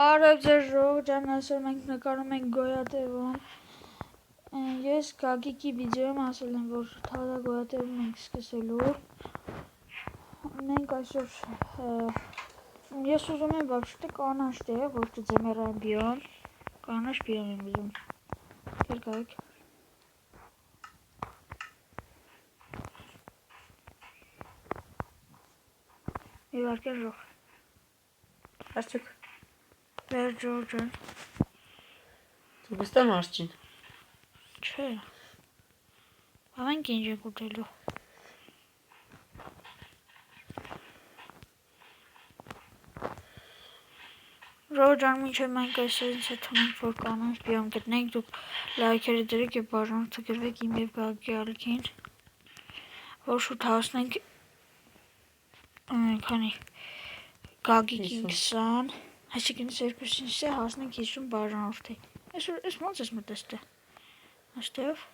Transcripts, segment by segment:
Արև ձեր ժողով ջան, այսօր մենք նկարում ենք գոյատևում։ Ես Գագիկի վիդեոյում ասել եմ, որ թալա գոյատևում ենք սկսելու։ Մենք այսօր ես ուզում եմ вообще կանաչ տեղ, որ կձմեռային բիոմ, կանաչ բիոմ եմ ուզում։ Դեր գայք։ Եվ արկեն ժող։ Արչուկ։ Վեր ժող ջան։ Դու գստամ արջին։ Չէ։ Ավենք ինչ եք ուտելու։ Ժող ջան, մինչև մենք այսինչ թվում որ կանանչ բիոմ գտնենք, դուք լայքերը դրեք և բաժանորդը գրվեք իմ և Գագիկի ալիքին, որ շուտ հասնենք քանի Գագիկին 20, այսինքն երկուսինս է հասնենք 50 բաժանորդի։ Ես ոնց ես մտեստե։ Աստեղ։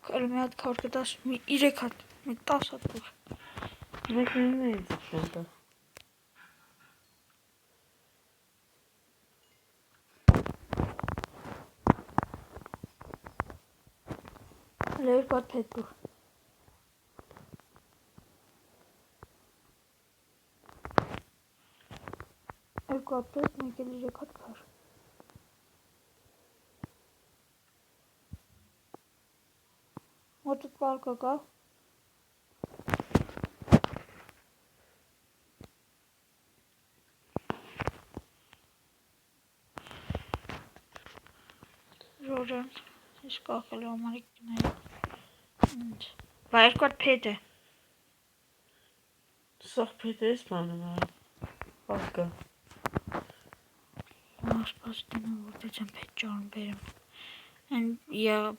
Կալ մի հատ քար կտաս, մի 3 հատ, մի 10 հատ կուր։ Մեկ նույնն է ձգնտա։ Երկու հատ փետ կուր։ Երկու հատ փետ, մեկ էլ 3 հատ քար։ Մոտդ պալկա կա։ Ժորջան, ես կախել ամարիկ կնայի։ Բա երկու հատ փետ է։ Սաղ փետ ես բանում է։ Պալկա։ Ասպաս դինը որտեց եմ փետ ճարն բերեմ։ Են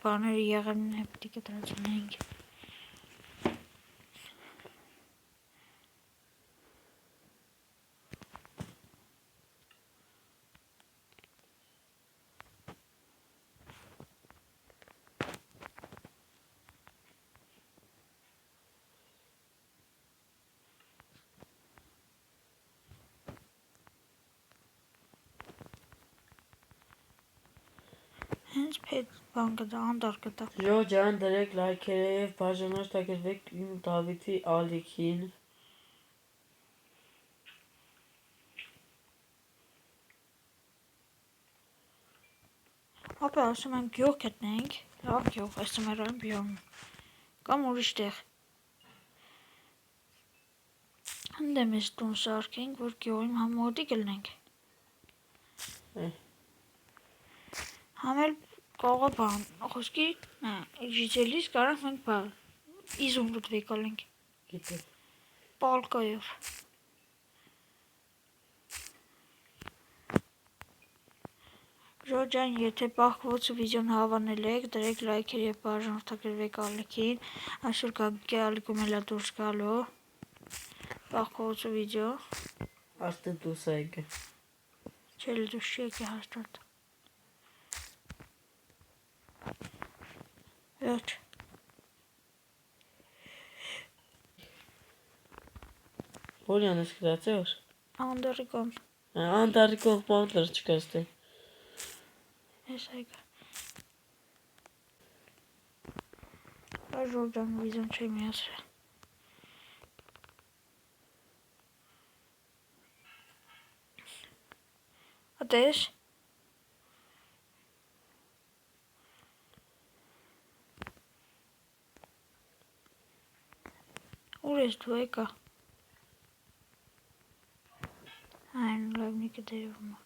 բաները եղեմն է պտի կտրացնենք։ Հենց փետ բան կտա, անդար կտա։ Ժող ջան, դրեք լայքերը և բաժանորդը գրվեք իմ Դավիթի ալիքին։ Ապա ասում եմ գյուղ գտնենք, լավ գյուղ, այս ծմերային բիոմ, կամ ուրիշ տեղ։ Հնդե մեզ տուն սարքենք, որ գյուղին համոդի կլնենք։ Համել կողը բան, խոսքի ժիծելիս կարանք մենք բան, իզումրուտ վեկալենք։ Գիտե։ Պալկայով։ Ժող ջան, եթե պահկվոցը վիդեոն հավանել եք, դրեք լայքեր և բաժանորդը գրվեք ալիքին, այսօր Գագիկի ալիքում էլա դուրս գալու, պահկվոցը վիդեո։ Արդեն դուս է եկը։ Չել դուս չի եկը հաստատ։ Վերջ։ Որ յանս գրած է որ։ Անդարի կոմ։ Անդարի կողման լր չկաստե։ Ես այգա։ Այս ժող ջան վիդեոն չի միասրել։ Ատես։ Ուր ես դու եկա։ Այն լավնիկը դերվում է։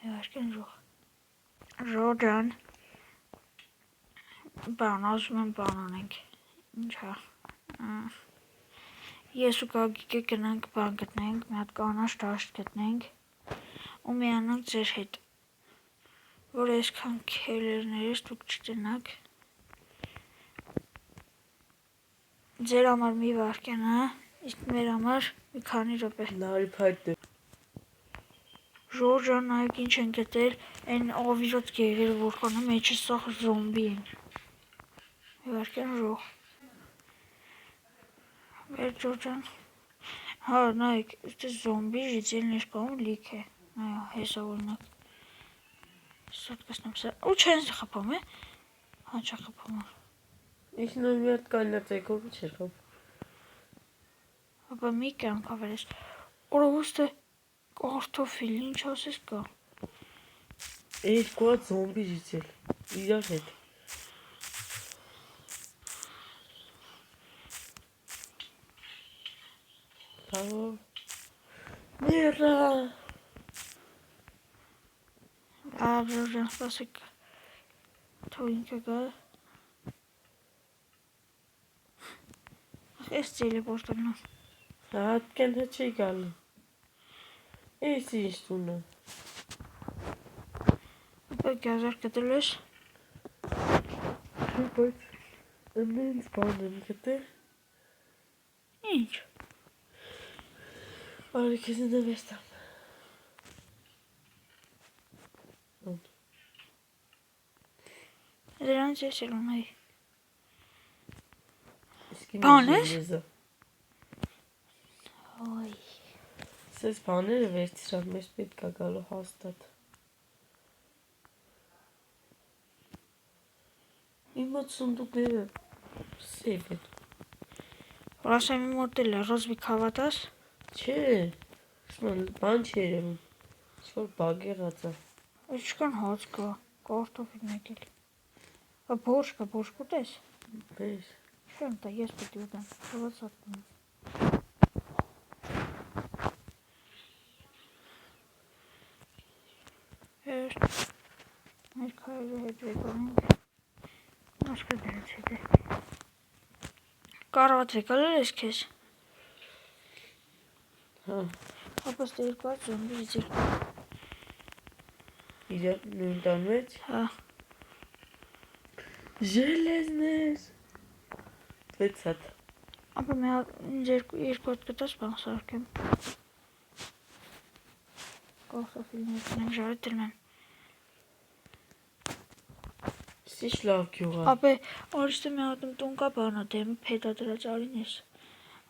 Եվ արկեն ժող։ Ժող ջան։ Բան, ասում եմ բան անենք։ Ինչա։ Ես ու Գագիկը գնանք բան գտնենք, մի հատ կանաչ դաշտ գտնենք ու միանանք ձեր հետ, որ այսքան քելերներս դուք չտնակ, ձեր համար մի վարկյան, իսկ մեր համար մի քանի րոպե։ Լարի փայտ է։ Ժող ջան, նայեք ինչ են գտել, այն ավիրոց գեղերը որ կանը մեջը սաղ զոմբի են։ Իվարկեն ժող։ Վեր Ջորջան։ Հա, նայք, este զոմբի ժիծել ներկայում լիք է։ Նայա, հեսա օրինակ։ Սոտ կասնեմ սա։ Ու չեն խփում է։ Հա, չխփում։ Ինչ նոր մի հատ կանյացեքով չէր խփում։ Ապա մի կյանք ավերես։ Օրովուստը կարտոֆիլ, ինչ ասես կա։ Երկու հատ զոմբի ժիծել։ Իրար հետ։ Բավո։ Մերա։ Ջորջան, սպասեք։ Թող ինքը գա։ Այս տելեպորտն է։ Հատկեն չի գալու։ Էս ինչ տունը։ Ապա գազար գտել ես։ Բայց ընենց բան եմ գտել։ Ինչ։ Արի քեզ նվեստամ։ Դրանց ես էլ ունեի։ Բան ես։ Ոյ։ Սես բաները վերցրավ, մեզ պետք է գալու հաստատ։ Իմ մոտ սունդուկները սև են։ Որ ասեմ իմ մոտ էլ է, ռոզվիկ հավատաս։ Չէ, բան չի երևում, ինչ-որ բագ եղած է։ Ինչքան հաց կա, կարտոֆիլ մեկ էլ։ Բորշ կա, բորշ կուտես։ Բեր։ Չեմ տա, ես պետք է ուտեմ, թվաց ատնում։ Մեր քայլը հետ վեկանենք, մասկը դրեց հետ է։ Կարված վեկալել ես կեզ։ Հա, Ապա ստե երկու հատ զոմբի իծիր։ իրար նույն տան մեջ։ Հա, Ժելեզներ։ 6 հատ։ ապա մի հատ ինձ երկու հատ կտաս բան սարքեմ։ Կարտոֆիլներ կնեմ ժարետել մեն։ Սիշ լավ գյուղ է։ Ապա արիստը մի հատում տուն կա բանա դեմ փետա դրած արին ես։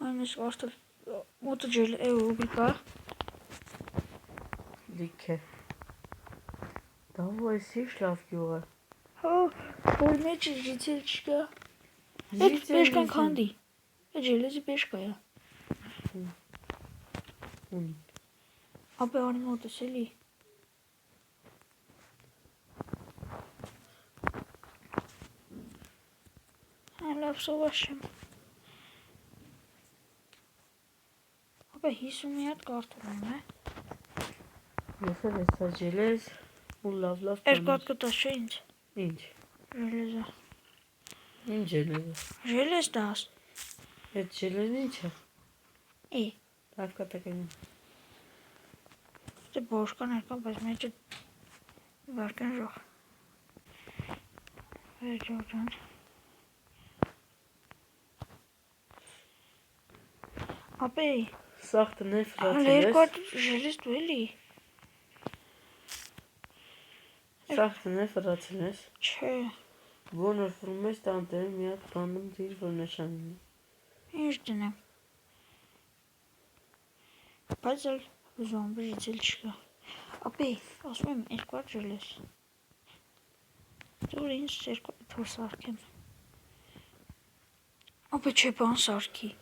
Այն ես արդել մոտը ջել է ուղի կա։ Լիք է։ Դավո է սիշ լավ գյուղ է։ Հա, որ մեջը ժիծել չկա։ Էդ պեշկան քանդի։ Էդ ժելեզի պեշկա է։ Ունի։ Ապա անի մոտս էլի։ Լավ սովաշեմ։ Ապա 50 հատ կարտոֆիլ է։ Ես էլ էսա ժելեզ ու լավ Երկու հատ կտաս չէ ինձ։ Ինչ։ Ժելեզը։ Ինչ ժելեզ է։ Ժելեզ դաս։ Այդ ժելեզն ինչ է։ Է, Լավ կտակային։ դե բոշկան երկան, բայց մեջը վարկան ժող։ Վեր Ջորջան։ Ապա էի։ Սաղ տներ Հալը վրացել երկու ես։ հատ ժելեզ դու էլի։ Սաղ տներ վրացել ես։ Չէ, Ոնոր ֆրում ես տանտերը մի հատ բանում դիր, որ նշանին։ ինչ դնեմ։ Բայց էլ զոմբի ժիծել չկա։ Ապա էի, ասում եմ երկու հատ ժելեզ։ Դուր ինձ երկու հատ որ սարքեմ։ Ապա չէ բան սարքի։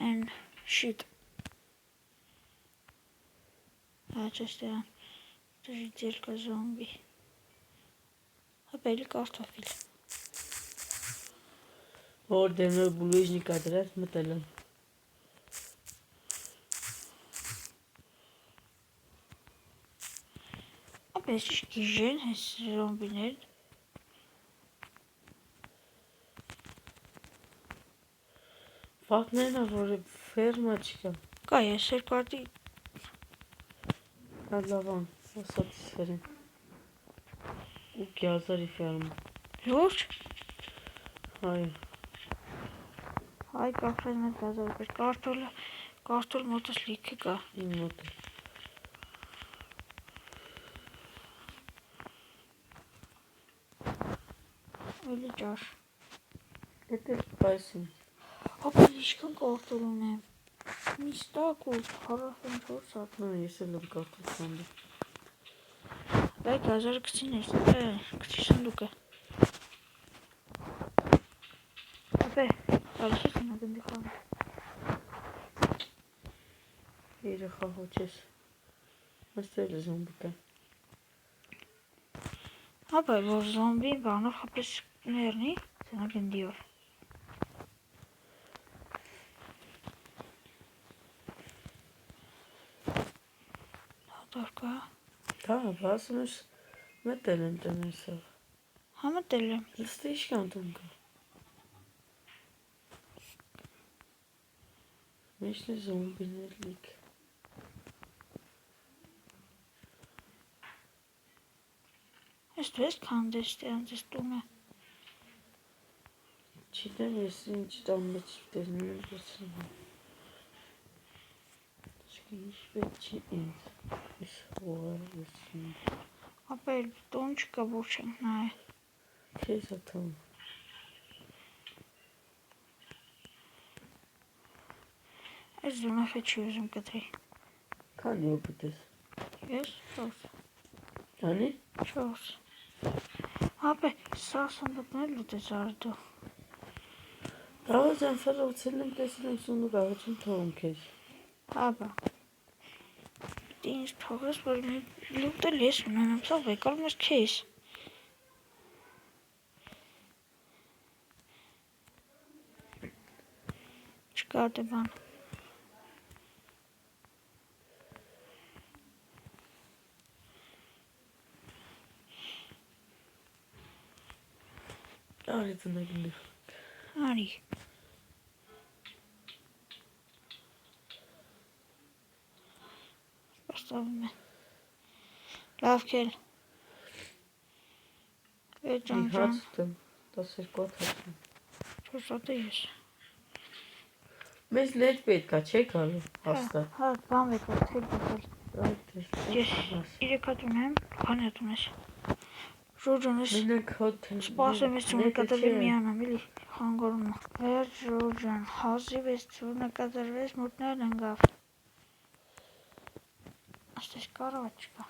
Են շիտ։ Հաճեստյան ժիծել կա զոմբի։ Ապա էլի կարտոֆիլ։ Որ դեմնոր բուլուիժնիկա դրած մտել եմ։ Ապա ես ինչ գիժեն հես զոմբիներ։ Ֆակներն է, որ ֆերմա չկա։ Կա ես երկու հատի Լավան, սատիսֆերին։ Ու գյազարի ֆերմա։ լուրջ։ Այո։ Հայ կախրած մեծ գազար պեր կարտոլ մոտս լիքը կա։ Իմ մոտ է։ Էլի ճաշ։ Եթե պայսին։ Ապա ինչքան կարտոլ ունեմ։ Միշտակ ու 44 հատ։ Նա ես էլ եմ կարտոլ սանդը։ Բայց 1000 կցին կցի սանդուկը։ Ապա, ալիքս նա գնդի խաղ։ Երեխա հոչես։ Աստել է զոմբիկը։ Ապա, որ զոմբին բանով խապես ներնի, սենա գնդիով։ Հատարկա։ Դա, բասում ես մետել եմ տնեսով։ Համտել եմ։ Լստի իշկան տուն կա։ Միշտ է զոմբիներ լիք։ Ես դու ես կանդեստի անձես տունը։ Չիտեմ ես ինչ տան մեջ տեսնում եմ տեսնում։ Ինչ պետք չի ինձ։ Ես հողար եսում։ Ապա էլ տուն չկա որ չենք նայ։ Քեզ աթամ։ Ես զոնաֆե չի ուզում կտրի։ Քանի օպիտ ես։ Ես 4։ Անի։ 4։ Ապա սա սանդուկներ լուտես արդու։ Դավաց են ֆերոցել եմ տեսել եմ սունդու գաղություն թողում քեզ։ Ապա։ Դի ինձ թողես որ մի լուտել ես ունեմ սա վեկալ մեզ քեզ։ Չկա դե բան։ Արի տնագնդի։ Արի։ Պաստավում է։ Լավ կել։ Էջան Մի ջան։ հաց տեմ, 12 հատ հացում։ 4 հատը ես։ Մեզ լեջ պետք է, չէ գալու, հաստատ։ Հա, բան վեկալ, թել վեկալ։ Ես Ես 3 հատ ունեմ, քանի հատ ունես։ Ժոջան ես մենակ հոտ սպասեմ ես նկատվի միանամ, էլի խանգարում է։ Վեր Ժոջան, հազիվ ես նկատվես մուտներն ընգավ։ Աստես կարավատ չկա։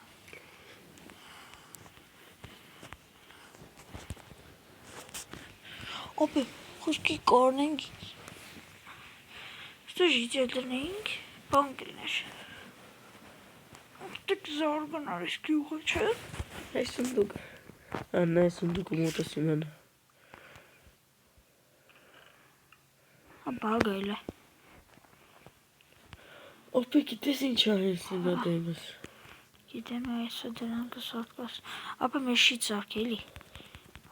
Ապե, խոսքի կարնենք։ Ստո ժիջել դրնեինք, բան կլներ։ Դեք զարգան արես գյուղը չէ։ Այս սունդուկ։ Աննա այս սունդուկը մոտասում են։ Բագել է։ Ապե գիտես ինչ արես նա դեմս։ Գիտեմ այսը դրանք սարկաս։ Ապա մեշի ծարկ էլի։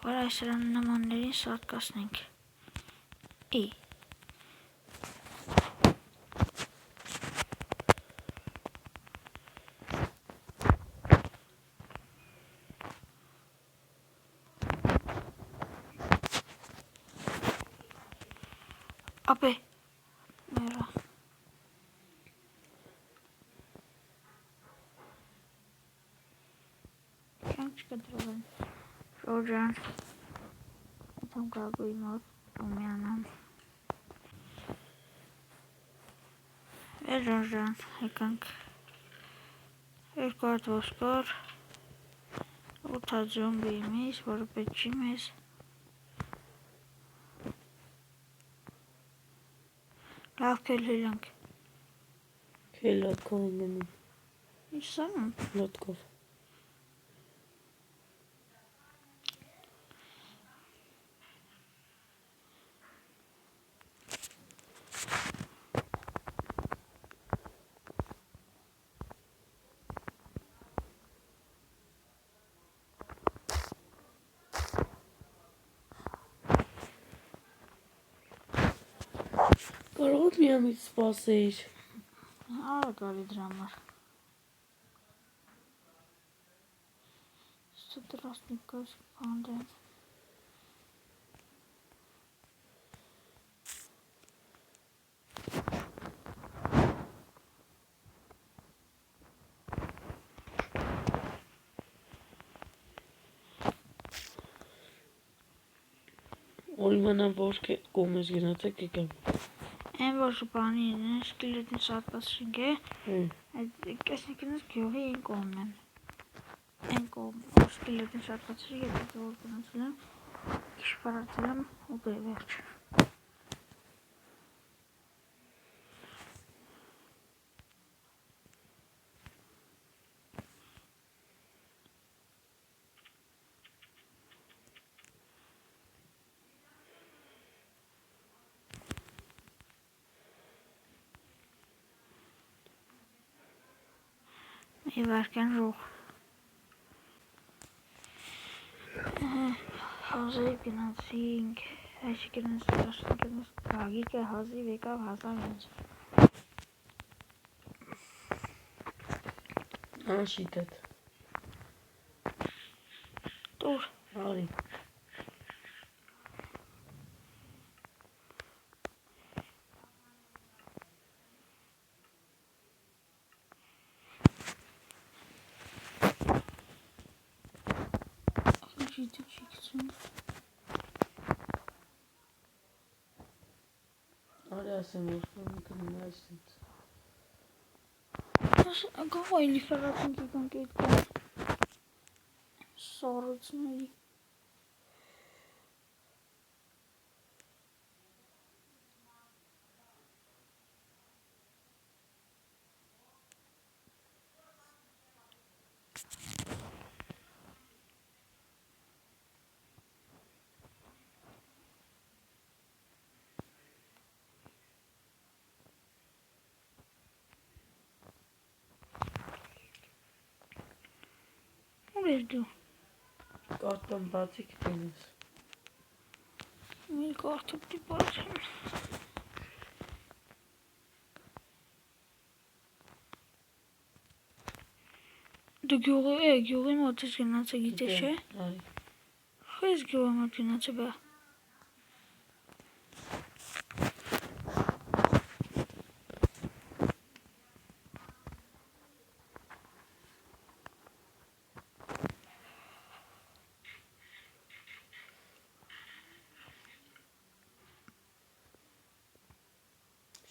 Որ այս նմաններին սարկասնենք։ Ի։ Ապե մերա Կյանք չկտրվեն Ժոջան Ատամ գագույի մոտ ումյանամ Ժոջան եկանք 2 հատ ոսկոր 8 հատ զոմբի մեզ, որը պետք չի մեզ Լավ կել հելանք Քել լոտքով են գնում։ Ինչ սանում Լոտքով։ Կարող եք միամիտ սպասեիր։ Արա գալի դրա համար Ստրասնիկոս կանդեն Օրիմանան որ կոմես գնացեք եկեմ։ Այն որ բանի շկիլետին շատպասրինք է, կեսնիկնս գյուղի այն կողմն են։ Այն կողմ, որ շկիլետին շատպասրինք է, դեպի որ գնացել եմ, կիշպարացել եմ ու վերջ։ Մի վարկան ռուղ։ Հազիվ գնացինք, այսի գնաց գագիկը հազիվ եկավ 1000 Անշիտետ։ Տուր։ Արի։ Ջիդի չիքցում։ Արի ասեմ որ կմնա այսինց։ Գավա էլի ֆերատինք եկանք էդ կան սառոցների։ Ուր ես դու։ Կարդամ բացի կտենես։ Մի կարդը պիտի բացեմ։ Դու գյուղի մոտ ես գնացը գիտես չէ։ Արի։ Խես գյուղի մոտ գնացը բա։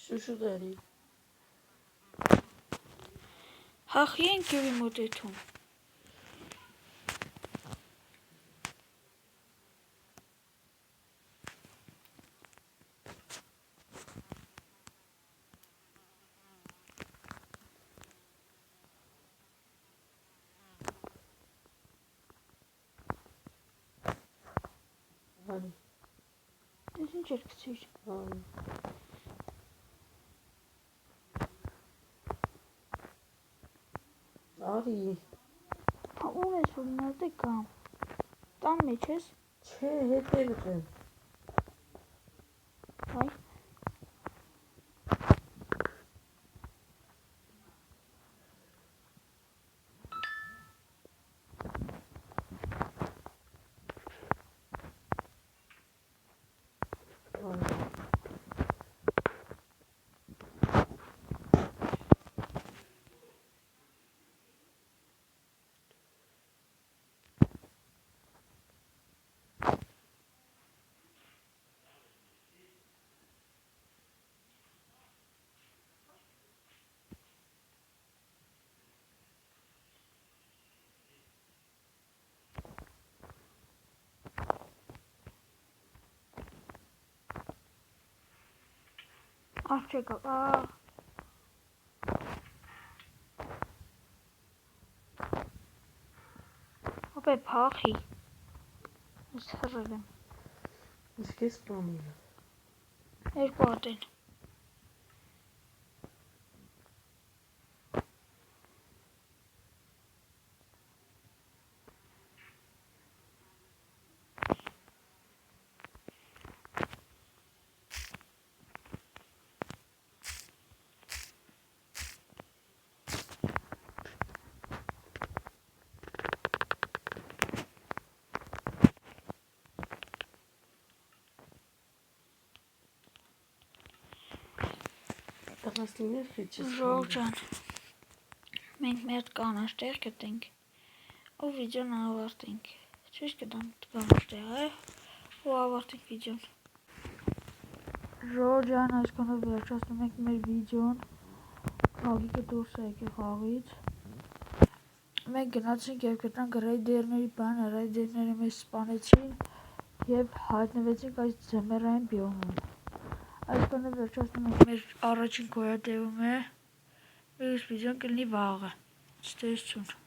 Շուշու դարի։ Հախի են գյուղի մոտ էթում։ Արի։ Դες ինչ էր գցիր։ Արի։ Արի։ Ուր ես որ նարդե կամ։ Տան մեջ ես։ Չէ, հետևդ եմ։ Հայ։ Չեկավ, ապե պախի, ես հրել եմ, Իսկ ես պամին եմ։ երկու հատ են, Տղասնիներ խիչես։ Ժող ջան, մենք մի հատ կանաչ տեղ գտենք, ու վիդեոն ավարտենք, չույս կտամ կանաչ տեղ է, ու ավարտենք վիդեոն։ Ժորջան, այսքանով վերջացնում ենք մեր վիդեոն, Գագիկը դուրս է եկել խաղից։ Մենք գնացինք և գտանք ռեյդերների բանը, ռեյդերները մեզ սպանեցին և հայտնվեցինք այս ձմեռային բիոմում։ Այսքանով վերջացնում ենք մեր առաջին գոյատևումը, մյուս վիդեոն կլինի վաղը։ Ցտեսություն։